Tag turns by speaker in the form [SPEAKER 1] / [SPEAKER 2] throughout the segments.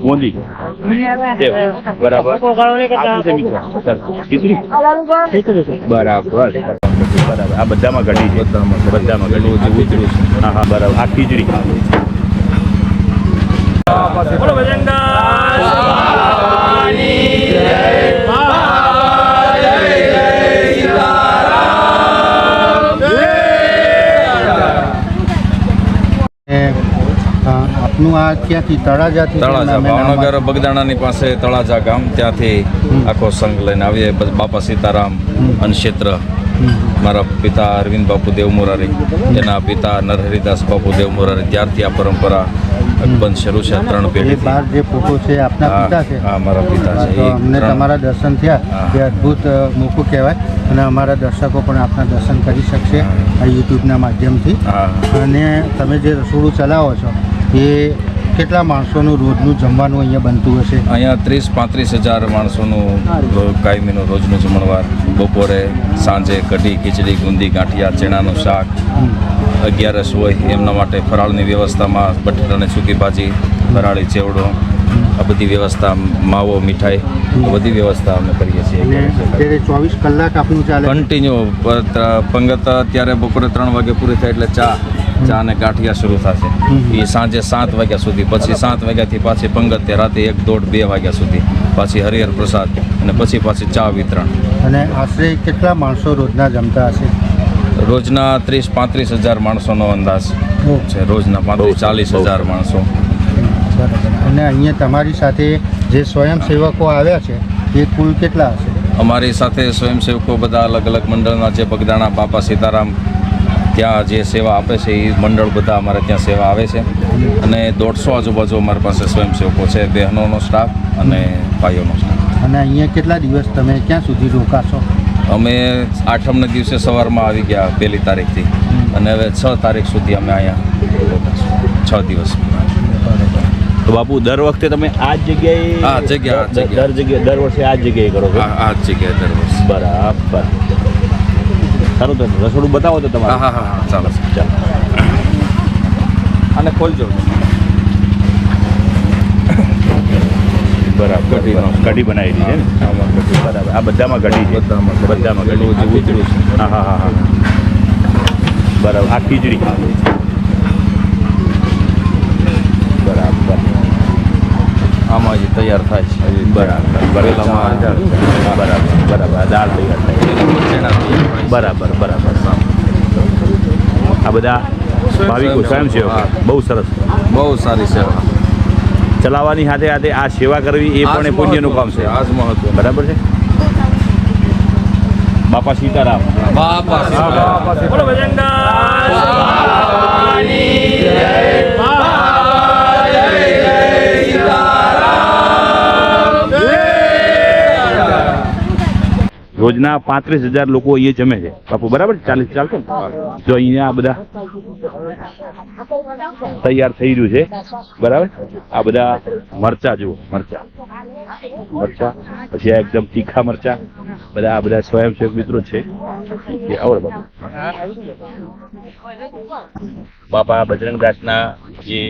[SPEAKER 1] બુંદી બરાબર ખીચડી બરાબર આ બધામાં ઘટી છે બધામાં ઘટી. હા હા બરાબર આ ખીચડી
[SPEAKER 2] આપનું આ ક્યાંથી તળાજાથી?
[SPEAKER 3] તળાજા ભાવનગર બગદાણાની પાસે તળાજા ગામ, ત્યાંથી આખો સંઘ લઈને આવીએ. બાપા સીતારામ અન્નક્ષેત્ર, મારા પિતા અરવિંદ બાપુ દેવમોરારી, એના પિતા નરહરિદાસ બાપુ દેવમોરારી, ત્યારથી આ પરંપરા બંધ શરૂ છે. 3 પેઢી.
[SPEAKER 2] બહાર જે ફોટો છે આપના પિતા છે?
[SPEAKER 3] હા મારા પિતા છે.
[SPEAKER 2] તો અમને તમારા દર્શન થયા એ અદ્ભુત મોકું કહેવાય, અને અમારા દર્શકો પણ આપના દર્શન કરી શકશે આ યુટ્યુબના માધ્યમથી. અને તમે જે રસોડું ચલાવો છો એ કેટલા માણસોનું રોજનું જમવાનું અહીંયા બનતું હશે?
[SPEAKER 3] અહીંયા 30-35 હજાર માણસોનું કાયમીનું રોજનું જમણવાર. બપોરે સાંજે કઢી, ખીચડી, ગુંદી, ગાંઠિયા, ચણાનું શાક. 11 હોય એમના માટે ફરાળની વ્યવસ્થામાં બટેટાની સૂકી ભાજી, ફરાળી ચેવડો, આ બધી વ્યવસ્થા, માવો, મીઠાઈ, બધી વ્યવસ્થા અમે કરીએ છીએ.
[SPEAKER 2] 24 કલાક આપનું ચાલે
[SPEAKER 3] કન્ટિન્યુ. પંગત ત્યારે બપોરે 3 વાગે પૂરી થાય એટલે ચા અને ગાંઠિયા શરૂ થશે. એ સાંજે 7 વાગ્યા સુધી, પછી 7 વાગ્યાથી પાછી પંગત, રાતે 1, 1:30, 2 વાગ્યા સુધી, પાછી હરિહર પ્રસાદ, અને પાછી ચા વિતરણ.
[SPEAKER 2] અને આશરે કેટલા માણસો રોજના જમતા હશે?
[SPEAKER 3] રોજના 30-35 હજાર માણસોનો અંદાજ છે. રોજના 35-40 હજાર માણસો.
[SPEAKER 2] અને અહીંયા તમારી સાથે જે સ્વયંસેવકો આવ્યા છે એ કુલ કેટલા હશે?
[SPEAKER 3] અમારી સાથે સ્વયંસેવકો બધા અલગ અલગ મંડળના છે. બગદાણા બાપા સીતારામ ત્યાં જે સેવા આપે છે એ મંડળ બધા અમારે ત્યાં સેવા આવે છે. અને 150 આજુબાજુ અમારી પાસે સ્વયંસેવકો છે, બહેનોનો સ્ટાફ અને ભાઈઓનો સ્ટાફ.
[SPEAKER 2] અને અહીંયા કેટલા દિવસ તમે ક્યાં સુધી રોકાશો?
[SPEAKER 3] અમે 8મના દિવસે સવારમાં આવી ગયા 1લી તારીખથી, અને હવે 6 તારીખ સુધી અમે અહીંયા રોકાશું. 6 દિવસ.
[SPEAKER 1] તો બાપુ દર વખતે તમે આ જ જગ્યાએ દર વર્ષે આ જ જગ્યાએ કરો છો?
[SPEAKER 3] આ જ જગ્યાએ દર વર્ષે.
[SPEAKER 1] બરાબર. સારું, તો રસોડું બતાવો તો તમારે.
[SPEAKER 3] હા ચાલો અને ખોલજો.
[SPEAKER 1] બરાબર. કઢી બનાવેલી છે ને? બરાબર. આ બધામાં કઢી છે? બધામાં કઢી. હા. બરાબર. આ ખીચડી બરાબર.
[SPEAKER 3] આમાં જે તૈયાર થાય છે.
[SPEAKER 1] બરાબર. આ દાળ તૈયાર થાય. બરાબર. આ બધા ભાવિકો સ્વયંસેવક બહુ સરસ,
[SPEAKER 3] બહુ સારી સેવા.
[SPEAKER 1] ચલાવવાની સાથે સાથે આ સેવા કરવી એ પણ પુણ્યનું કામ છે.
[SPEAKER 3] આ જ મહત્વ.
[SPEAKER 1] બરાબર છે. બાપા સીતારામ. રોજના 35,000 લોકો અહીંયા જમે છે બાપુ. બરાબર. 40 ચાલશે ને? જો અહીંયા બધા તૈયાર થઈ રહ્યું છે. બરાબર. આ બધા મરચા જુઓ, મરચા પછી આ એકદમ તીખા મરચા. આ બધા સ્વયંસેવક મિત્રો છે. આવડે બાપા બજરંગદાસના જે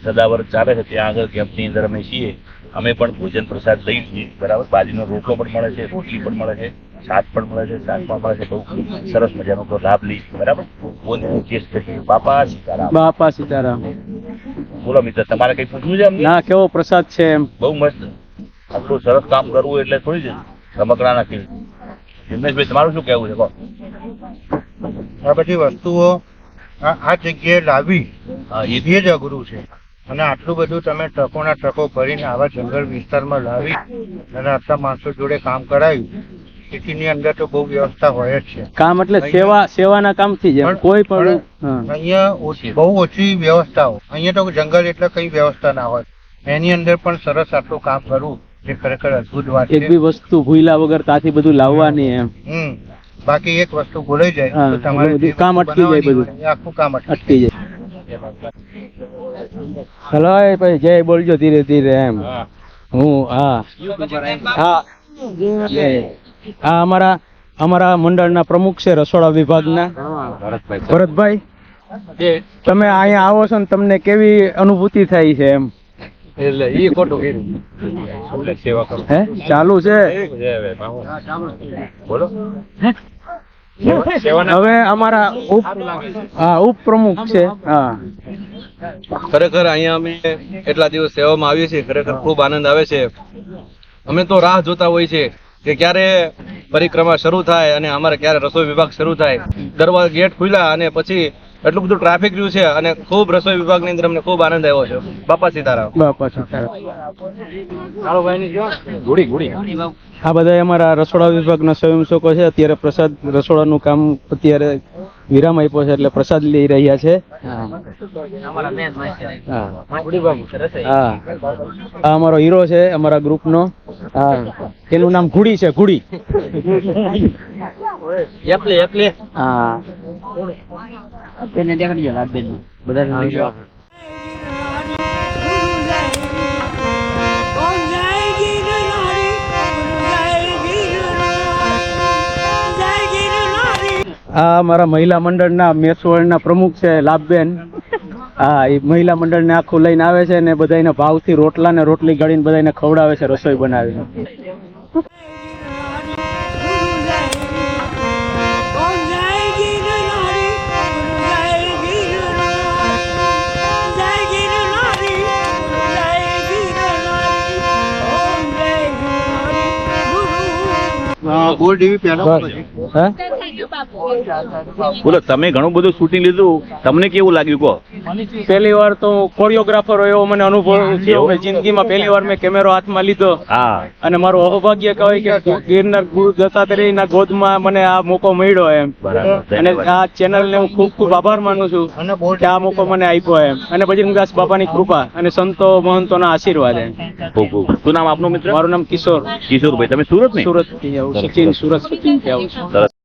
[SPEAKER 1] સદાવર ચાલે છે ત્યાં આગળ કેમ્પની અંદર અમે છીએ. અમે પણ ભોજન પ્રસાદ લઈ છીએ. બરાબર. બાજરીનો રોટલો પણ મળે છે, રોટલી પણ મળે છે, શાક પણ મળે છે, શાક પણ મળે છે. બહુ સરસ મજાનો તો લાભ લઈ. બરાબર. બાપા સીતારામ.
[SPEAKER 4] બાપા સીતારામ.
[SPEAKER 1] બોલો મિત્ર, તમારે કઈ પૂછવું છે?
[SPEAKER 4] ના, કેવો પ્રસાદ છે? એમ
[SPEAKER 1] બહુ મસ્ત. આટલું સરસ કામ કરવું એટલે થોડી જ રમકડા નથી. જિગ્નેશભાઈ, તમારું શું કહેવું છે?
[SPEAKER 2] આ બધી વસ્તુઓ આ જગ્યાએ લાવવી એ જ અઘરું છે. અને આટલું બધું તમે ટ્રકોના ટ્રકો ભરીને આવા જંગલ વિસ્તારમાં લાવી અને આટલા માણસો જોડે કામ કરાયું. સિટીની અંદર તો બહુ વ્યવસ્થા હોય જ છે.
[SPEAKER 4] કામ એટલે સેવાના કામથી જ કોઈ પણ
[SPEAKER 2] અહીંયા બહુ ઓછી વ્યવસ્થાઓ. અહીંયા તો જંગલ એટલે કઈ વ્યવસ્થા ના હોય. એની અંદર પણ સરસ આટલું કામ કરવું એ ખરેખર અદભુત વાત છે.
[SPEAKER 4] એક બી વસ્તુ ભૂલ્યા વગર ત્યાંથી બધું લાવવાની એમ.
[SPEAKER 2] બાકી એક વસ્તુ ભૂલાઈ જાય તો તમારે
[SPEAKER 4] કામ અટકી જાય, બધું
[SPEAKER 2] આખું કામ
[SPEAKER 4] અટકી જાય. હલો ભાઈ, જય બોલજો ધીરે ધીરે એમ. હું હા અમારા મંડળના પ્રમુખ છે રસોડા વિભાગના ભરતભાઈ. તમે અહીંયા આવો છો ને તમને કેવી અનુભૂતિ થાય છે? એમ
[SPEAKER 5] એટલે ઈ ખોટું કર્યું. એટલે સેવા કરો.
[SPEAKER 4] હે ચાલુ છે
[SPEAKER 5] બોલો.
[SPEAKER 4] હવે અમારા ઉપપ્રમુખ છે હા
[SPEAKER 5] ખરેખર અહીંયા અમે એટલા દિવસ સેવામાં આવીએ છીએ, ખરેખર ખૂબ આનંદ આવે છે. અમે તો રાહ જોતા હોય છે કે ક્યારે પરિક્રમા શરૂ થાય અને અમારે ક્યારે રસોઈ વિભાગ શરૂ થાય. દરવાજા ગેટ ખુલ્યા અને પછી એટલું બધું ટ્રાફિક રહ્યું છે અને ખૂબ રસોઈ વિભાગની અંદર અમને ખૂબ આનંદ આવ્યો છે. બાપા સીતારામ.
[SPEAKER 4] બાપા સીતારામ. આ બધા અમારા રસોડા વિભાગના સ્વયંસેવકો છે. અત્યારે પ્રસાદ રસોડાનું કામ અત્યારે વિરામ આપ્યો છે એટલે પ્રસાદ લઈ રહ્યા છે. હા આ અમારો હીરો છે અમારા ગ્રુપનો. હા એનું નામ ઘુડી છે, ઘુડી. હા આ અમારા મહિલા મંડળના મેસવડના પ્રમુખ છે લાભબેન. હા એ મહિલા મંડળને આખું લઈને આવે છે ને બધાને ભાવથી રોટલા ને રોટલી ગાળીને બધાને ખવડાવે છે રસોઈ બનાવીને.
[SPEAKER 2] ગોલ્ડ એવી પહેલા
[SPEAKER 4] હે
[SPEAKER 1] બોલો, તમે ઘણું બધું શૂટિંગ લીધું, તમને કેવું લાગ્યું કહો?
[SPEAKER 4] પહેલી વાર તો કોરિયોગ્રાફર એવો મને અનુભવ થયો કે જિંદગીમાં પહેલી વાર મેં કેમેરો હાથમાં લીધો
[SPEAKER 1] હા
[SPEAKER 4] અને મારું સૌભાગ્ય કહેવાય કે ગિરનાર ગુરુ દત્તાત્રેયના ગોદમાં મને આ મોકો મળ્યો એમ.
[SPEAKER 1] બરાબર.
[SPEAKER 4] અને આ ચેનલને હું ખૂબ ખૂબ આભાર માનું છું
[SPEAKER 2] અને બહુ
[SPEAKER 4] કે આ મોકો મને આપ્યો એમ. અને બજરંગદાસ બાપાની કૃપા અને સંતો મહંતોના આશીર્વાદ એમ.
[SPEAKER 1] ખૂબ ખૂબ. શું નામ આપનું મિત્ર?
[SPEAKER 4] મારું નામ કિશોર.
[SPEAKER 1] કિશોરભાઈ, તમે સુરત ને?
[SPEAKER 4] સુરત થી આવું સચિન સુરત થી આવું છું.
[SPEAKER 1] સરસ.